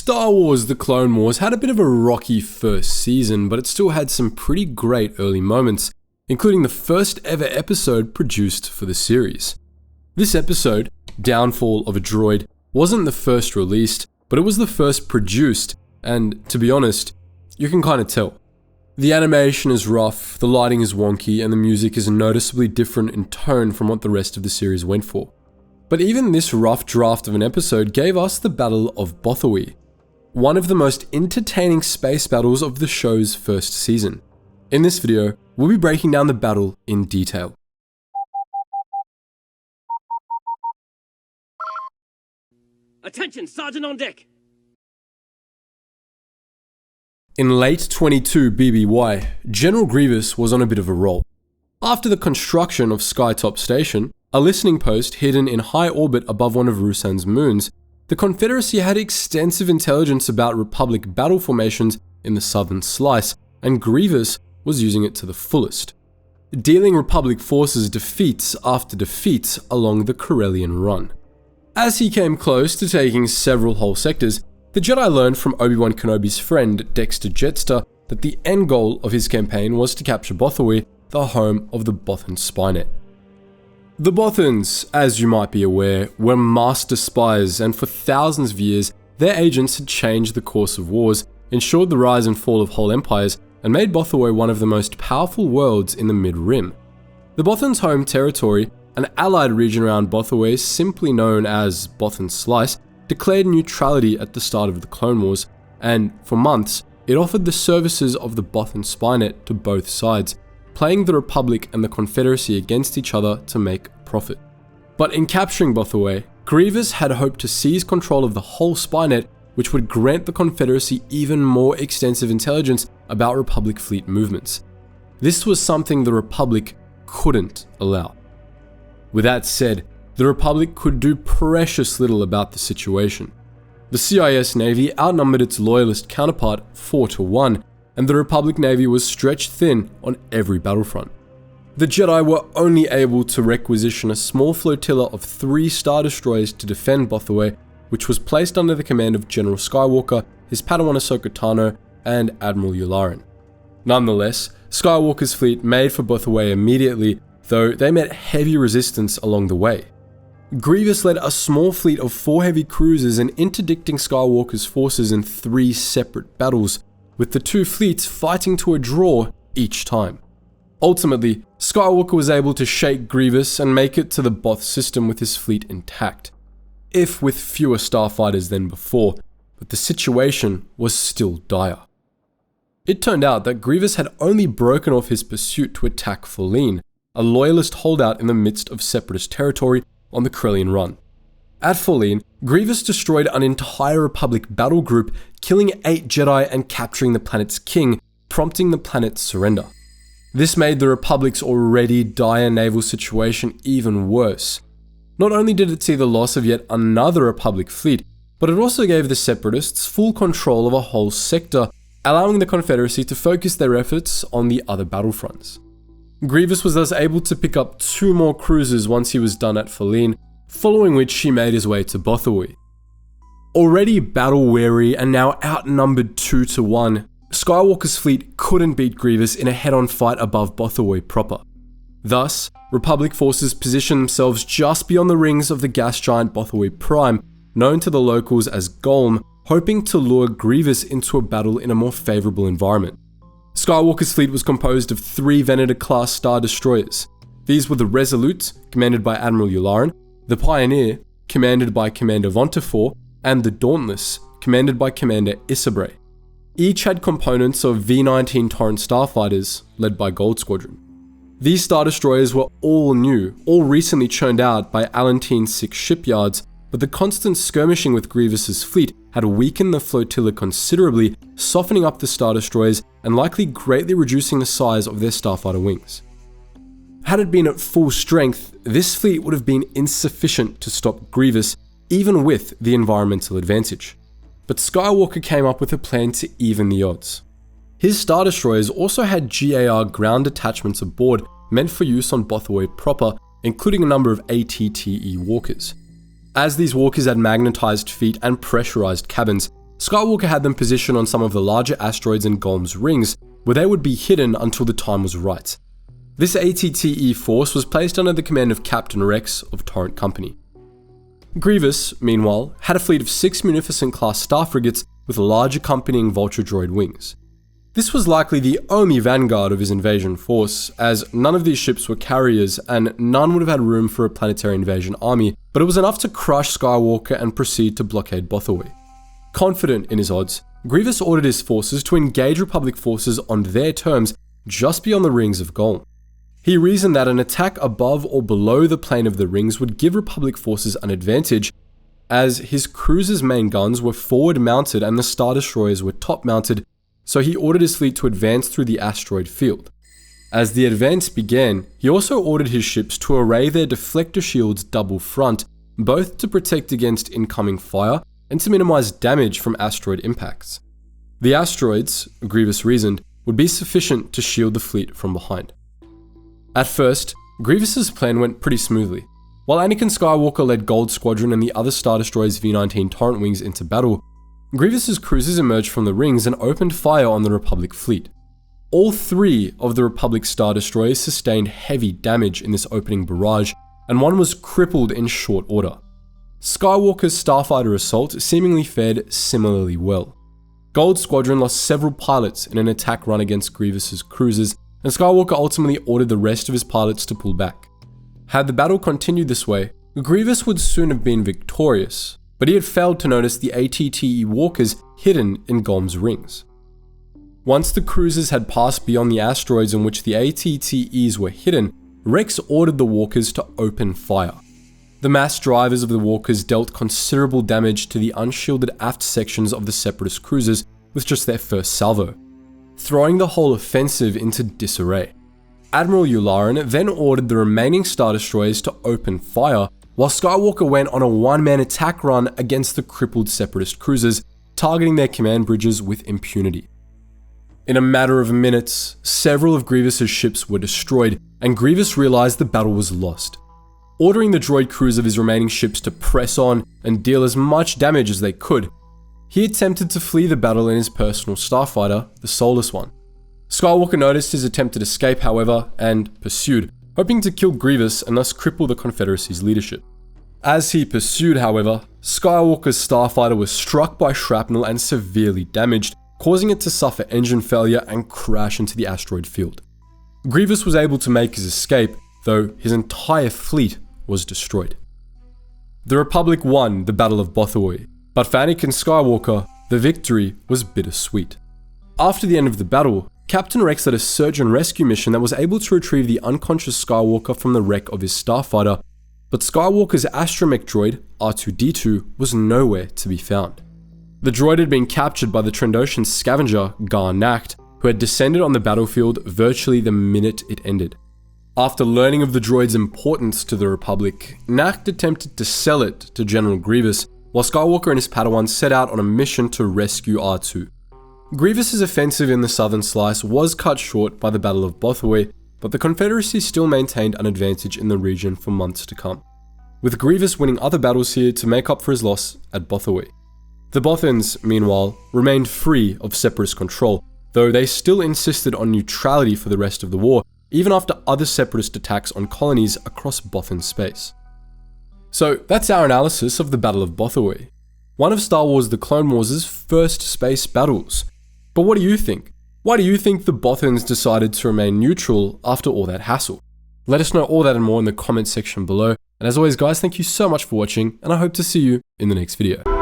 Star Wars: The Clone Wars had a bit of a rocky first season, but it still had some pretty great early moments, including the first ever episode produced for the series. This episode, Downfall of a Droid, wasn't the first released, but it was the first produced, and to be honest, you can kind of tell. The animation is rough, the lighting is wonky, and the music is noticeably different in tone from what the rest of the series went for. But even this rough draft of an episode gave us the Battle of Bothawui, one of the most entertaining space battles of the show's first season. In this video, we'll be breaking down the battle in detail. Attention, Sergeant on deck! In late 22 BBY, General Grievous was on a bit of a roll. After the construction of Skytop Station, a listening post hidden in high orbit above one of Rusan's moons, the Confederacy had extensive intelligence about Republic battle formations in the southern slice, and Grievous was using it to the fullest, dealing Republic forces defeats after defeats along the Corellian run. As he came close to taking several whole sectors, the Jedi learned from Obi-Wan Kenobi's friend Dexter Jettster that the end goal of his campaign was to capture Bothawui, the home of the Bothan Spynet. The Bothans, as you might be aware, were master spies, and for thousands of years, their agents had changed the course of wars, ensured the rise and fall of whole empires, and made Bothawui one of the most powerful worlds in the Mid-Rim. The Bothans' home territory, an allied region around Bothawui simply known as Bothan Slice, declared neutrality at the start of the Clone Wars, and for months, it offered the services of the Bothan Spynet to both sides, playing the Republic and the Confederacy against each other to make profit. But in capturing Bothawui, Grievous had hoped to seize control of the whole Spynet, which would grant the Confederacy even more extensive intelligence about Republic fleet movements. This was something the Republic couldn't allow. With that said, the Republic could do precious little about the situation. The CIS Navy outnumbered its loyalist counterpart 4-1, and the Republic Navy was stretched thin on every battlefront. The Jedi were only able to requisition a small flotilla of 3 Star Destroyers to defend Bothawui, which was placed under the command of General Skywalker, his Padawan Ahsoka Tano, and Admiral Yularen. Nonetheless, Skywalker's fleet made for Bothawui immediately, though they met heavy resistance along the way. Grievous led a small fleet of 4 heavy cruisers and interdicting Skywalker's forces in 3 separate battles, with the 2 fleets fighting to a draw each time. Ultimately, Skywalker was able to shake Grievous and make it to the Both system with his fleet intact, if with fewer starfighters than before, but the situation was still dire. It turned out that Grievous had only broken off his pursuit to attack Follene, a loyalist holdout in the midst of separatist territory on the Corellian run. At Follene, Grievous destroyed an entire Republic battle group, killing 8 Jedi and capturing the planet's king, prompting the planet's surrender. This made the Republic's already dire naval situation even worse. Not only did it see the loss of yet another Republic fleet, but it also gave the Separatists full control of a whole sector, allowing the Confederacy to focus their efforts on the other battlefronts. Grievous was thus able to pick up 2 more cruisers once he was done at Follene, following which he made his way to Bothawui. Already battle-weary and now outnumbered 2-1, Skywalker's fleet couldn't beat Grievous in a head-on fight above Bothawui proper. Thus, Republic forces positioned themselves just beyond the rings of the gas giant Bothawui Prime, known to the locals as Golm, hoping to lure Grievous into a battle in a more favourable environment. Skywalker's fleet was composed of 3 Venator-class Star Destroyers. These were the Resolute, commanded by Admiral Yularen, the Pioneer, commanded by Commander Vontifor, and the Dauntless, commanded by Commander Isabre. Each had components of V-19 Torrent starfighters, led by Gold Squadron. These Star Destroyers were all new, all recently churned out by Alantine 6 shipyards, but the constant skirmishing with Grievous's fleet had weakened the flotilla considerably, softening up the Star Destroyers and likely greatly reducing the size of their starfighter wings. Had it been at full strength, this fleet would have been insufficient to stop Grievous, even with the environmental advantage. But Skywalker came up with a plan to even the odds. His Star Destroyers also had GAR ground detachments aboard meant for use on Bothawui proper, including a number of ATTE walkers. As these walkers had magnetized feet and pressurized cabins, Skywalker had them positioned on some of the larger asteroids in Golm's rings, where they would be hidden until the time was right. This ATTE force was placed under the command of Captain Rex of Torrent Company. Grievous, meanwhile, had a fleet of 6 Munificent-class star frigates with large accompanying Vulture droid wings. This was likely the only vanguard of his invasion force, as none of these ships were carriers and none would have had room for a planetary invasion army, but it was enough to crush Skywalker and proceed to blockade Bothawui. Confident in his odds, Grievous ordered his forces to engage Republic forces on their terms just beyond the rings of Golm. He reasoned that an attack above or below the plane of the rings would give Republic forces an advantage, as his cruisers' main guns were forward mounted and the Star Destroyers were top mounted, so he ordered his fleet to advance through the asteroid field. As the advance began, he also ordered his ships to array their deflector shields double front, both to protect against incoming fire and to minimize damage from asteroid impacts. The asteroids, Grievous reasoned, would be sufficient to shield the fleet from behind. At first, Grievous's plan went pretty smoothly. While Anakin Skywalker led Gold Squadron and the other Star Destroyers V-19 Torrent wings into battle, Grievous's cruisers emerged from the rings and opened fire on the Republic fleet. All 3 of the Republic Star Destroyers sustained heavy damage in this opening barrage, and one was crippled in short order. Skywalker's Starfighter assault seemingly fared similarly well. Gold Squadron lost several pilots in an attack run against Grievous's cruisers, and Skywalker ultimately ordered the rest of his pilots to pull back. Had the battle continued this way, Grievous would soon have been victorious, but he had failed to notice the ATTE walkers hidden in Golm's rings. Once the cruisers had passed beyond the asteroids in which the ATTEs were hidden, Rex ordered the walkers to open fire. The mass drivers of the walkers dealt considerable damage to the unshielded aft sections of the Separatist cruisers with just their first salvo, throwing the whole offensive into disarray. Admiral Yularen then ordered the remaining Star Destroyers to open fire, while Skywalker went on a one-man attack run against the crippled Separatist cruisers, targeting their command bridges with impunity. In a matter of minutes, several of Grievous's ships were destroyed, and Grievous realized the battle was lost. Ordering the droid crews of his remaining ships to press on and deal as much damage as they could, he attempted to flee the battle in his personal starfighter, the Soulless One. Skywalker noticed his attempted escape, however, and pursued, hoping to kill Grievous and thus cripple the Confederacy's leadership. As he pursued, however, Skywalker's starfighter was struck by shrapnel and severely damaged, causing it to suffer engine failure and crash into the asteroid field. Grievous was able to make his escape, though his entire fleet was destroyed. The Republic won the Battle of Bothawui, but for Anakin Skywalker, the victory was bittersweet. After the end of the battle, Captain Rex led a search and rescue mission that was able to retrieve the unconscious Skywalker from the wreck of his starfighter, but Skywalker's astromech droid, R2-D2, was nowhere to be found. The droid had been captured by the Trandoshan scavenger, Gar Nacht, who had descended on the battlefield virtually the minute it ended. After learning of the droid's importance to the Republic, Nacht attempted to sell it to General Grievous, while Skywalker and his Padawan set out on a mission to rescue R2. Grievous's offensive in the southern slice was cut short by the Battle of Bothawui, but the Confederacy still maintained an advantage in the region for months to come, with Grievous winning other battles here to make up for his loss at Bothawui. The Bothans, meanwhile, remained free of Separatist control, though they still insisted on neutrality for the rest of the war, even after other Separatist attacks on colonies across Bothan space. So that's our analysis of the Battle of Bothawui, one of Star Wars The Clone Wars' first space battles. But what do you think? Why do you think the Bothans decided to remain neutral after all that hassle? Let us know all that and more in the comment section below. And as always guys, thank you so much for watching, and I hope to see you in the next video.